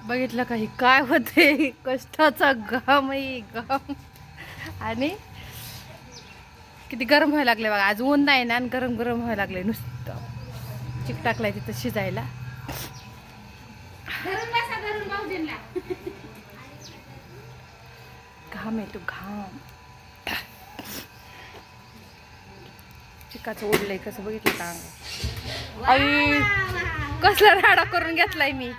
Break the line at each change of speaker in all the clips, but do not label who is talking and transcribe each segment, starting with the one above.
बघितलं काही काय होते कष्टाचा घाम आहे घाम. आणि किती गरम व्हायला लागले बघा. आज ऊन नाही ना आणि गरम गरम व्हायला लागले नुसतं. चिक टाकलाय तिथं शिजायला. घाम आहे तो घाम. चिकाचं ओढलंय कसं बघितलं का अंग. आई कसला राडा करून घेतलाय मी.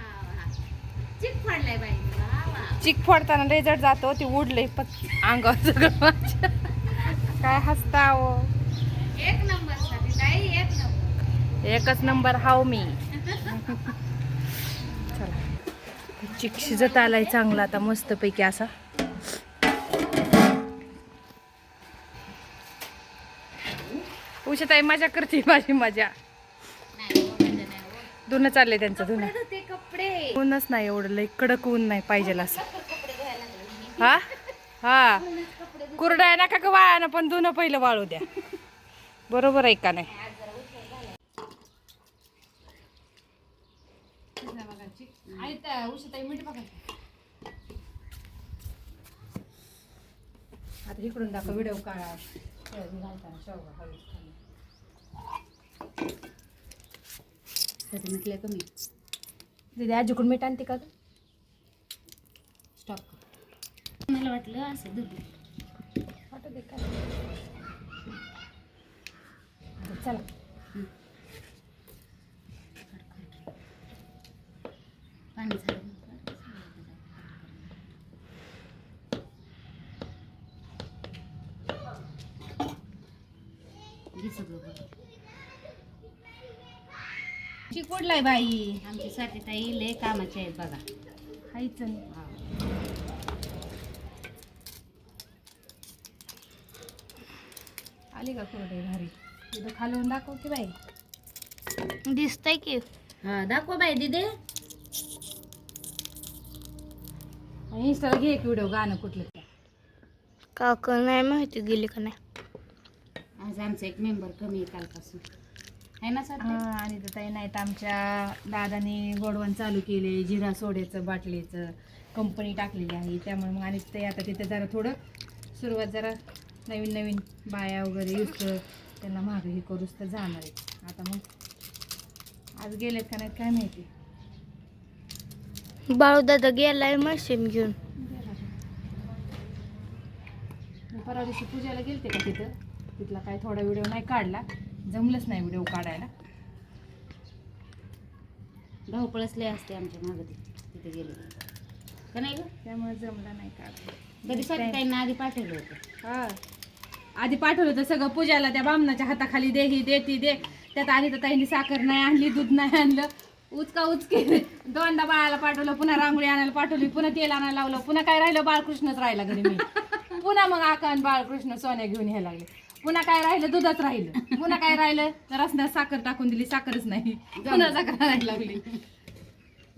चिक फोडताना रेजट जातो ती उडलंय अंगावर सगळं माझ्या. काय हसता हो.
एक नंबर
एकच नंबर हाव मी. चला चिक शिजत आलाय चांगला आता मस्त पैकी असा. उषाताई मजा करते माझी मजा. धुणं चाललंय त्यांचं धुणं.
कपडे
ऊनच नाही एवढं लई कडक ऊन नाही पाहिजे असं. हा हा कुरडा नका का वाळानं पण धुणं पहिलं वाळू द्या. बरोबर आहे का नाही. आता इकडून दाखव व्हिडिओ काढा.
म्हटलं कमी
दीदी आजीकडून मीठ आणते का.
स्टॉप मला वाटलं असं दूध
वाटत दे काय. चला
पाणी झालं
चिकोडलाय बाई.
आमची साठी ताई लय कामाचे आहेत बघा.
खायच आली का कुरडई भारी. तिथं खालून दाखव की बाई.
दिसतंय की. हा दाखव बाई दिदे.
इंस्टाला घे एक व्हिडिओ गाणं कुठलं.
काका नाही माहिती गेली का नाही. आज आमचा एक मेंबर कमी आहे कालपासून आहे ना सर.
आणि तर ताई नाहीत आमच्या दादाने गोडवण चालू केले. जिरा सोड्याचं बाटलीचं कंपनी टाकलेली आहे. त्यामुळे मग आणि ते आता तिथे जरा थोडं सुरुवात जरा नवीन नवीन बाया वगैरे युस्त त्यांना मागे हे करूच तर जाणार आहे. आता मग आज गेलेत का नाहीत काय माहिती.
बाळूदादा गेलाय मशीन घेऊन.
परवा दिवशी पूजाला गेलते का तिथं. तिथला काय थोडा व्हिडिओ नाही काढला. जमलंच नाही व्हिडिओ काढायला.
धावपळच लय असते आमच्या मागं तिथे गेले का नाही ग.
त्यामुळे जमलं नाही काढलं.
कधी साठी ताईंना आधी पाठवलं होतं.
हा आधी पाठवलं होतं सगळं पूजाला. त्या बामणाच्या हाताखाली दे ही दे ती दे. त्यात आणि तर ताईंनी साखर नाही आणली दूध नाही आणलं. उचका उचके दोनदा बाळाला पाठवलं. पुन्हा रांगोळी आणायला पाठवली. पुन्हा तेल आणायला लावलं. पुन्हा काय राहिलं बाळकृष्णच राहिला घरी मी. पुन्हा मग आकान बाळकृष्ण सोन्या घेऊन यायला लागले. पुन्हा काय राहिलं दूधच राहिलं. पुन्हा काय राहिलं रसण्यात साखर टाकून दिली. साखरच नाही. पुन्हा साखर आणायला लागली.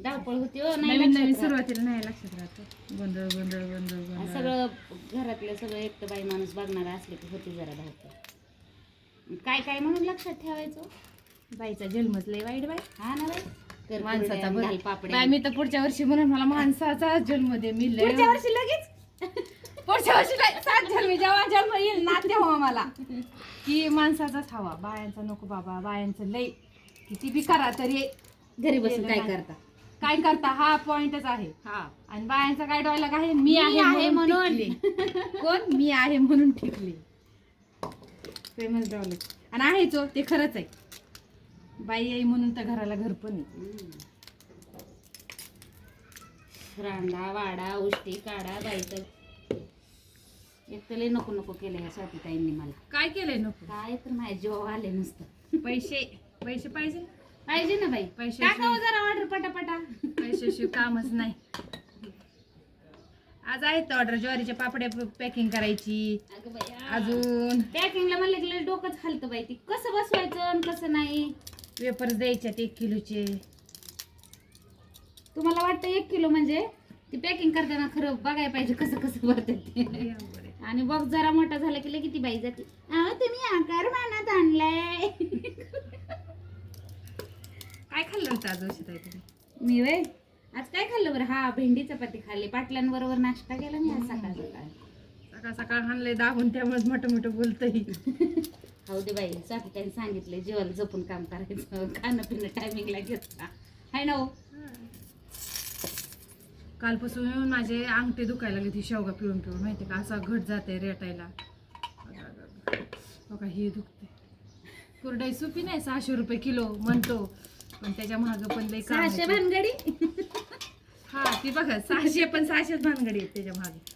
धावपळ होती हो.
नवीन नवीन सुरुवातीला नाही लक्षात राहतं. गोंधळ गोंधळ गोंधळ गोंधळ.
सगळं घरातलं सगळं एकटं बाई माणूस बघणारा असले की होती जरा धावपळ. काय काय म्हणून लक्षात ठेवायचं.
बाईचा जन्मच लय वाईट बाई.
हा ना बाई. कर
माणसाचा
कुरड्या, घाल पापड्या.
बाई मी तर पुढच्या वर्षी म्हणून मला माणसाचा जन्म दे. मी लय
पुढच्या वर्षी लगेच
पुढच्या वर्षी सात जन्मी जेव्हा जन्म येईल ना तेव्हा मला की माणसाचाच हवा. बायांचा नको बाबा. बायांचं लय किती बी करा तरी
घरी बसून काय करता.
काय करता हा पॉइंटच आहे.
हा
आणि बायांचा काय डॉयलॉग आहे. मी आहे म्हणून टिकले. कोण मी आहे म्हणून टिकले. Famous dialogue. आणि आहेच हो ते खरंच आहे. बाई आहे म्हणून तर घराला घर पण आहे.
रांडा वाडा उष्टी काढा बाईचं. एक तर लय नको नको केलं ह्या स्वाती ताईंनी मला.
काय केलंय नको.
काय तर माझ्या जीव आले नुसतं.
पैसे पैसे पाहिजे
पाहिजे ना बाई.
पैसे
टाकावं जरा ऑर्डर पटापटा.
पैशाशिवाय कामच नाही. आज आहेत ऑर्डर ज्वारीच्या पापड्या पॅकिंग करायची.
अगं बाई
अजून
पॅकिंगला म्हणलं की डोकंच हलतं बाई. ती कसं बसवायचं आणि कसं नाही.
वेपर्स द्यायच्यात 1 किलोचे.
तुम्हाला वाटतं 1 किलो म्हणजे ती पॅकिंग करताना खरं बघायला पाहिजे कसं कसं भरतात ते. आणि बघ जरा मोठा झाला की किती बाई जाते. तुम्ही आकार मानात आणलाय.
काय खाल्लं होतं आज उशिरा तुम्ही.
मी वय आज काय खाल्लं बरं? हा, भेंडी चपाती खाल्ली. पाटलांबरोबर नाश्ता केला मी आज सकाळ सकाळ.
सकाळ सकाळ आणलंय दाबून, त्यामुळेच मोठं मोठं बोलतही.
हो दे बाई, स्वातीताईने सांगितलंय जीवाला जपून काम करायचं, खाणं पिणं टायमिंगला घेतला आहे ना हो.
कालपासून येऊन माझे अंगठे दुखायला लागले ती शेवगा पिळून पिळून, माहिती का, असा घट जाते रेटायला. बघा हे दुखते. कुरडाई सुपी नाही 600 रुपये किलो म्हणतो, पण त्याच्या मागं पण लई काम
600
आहे.
भानगडी.
हा ती बघा 600 पण 600 भानगडी आहेत त्याच्या मागे.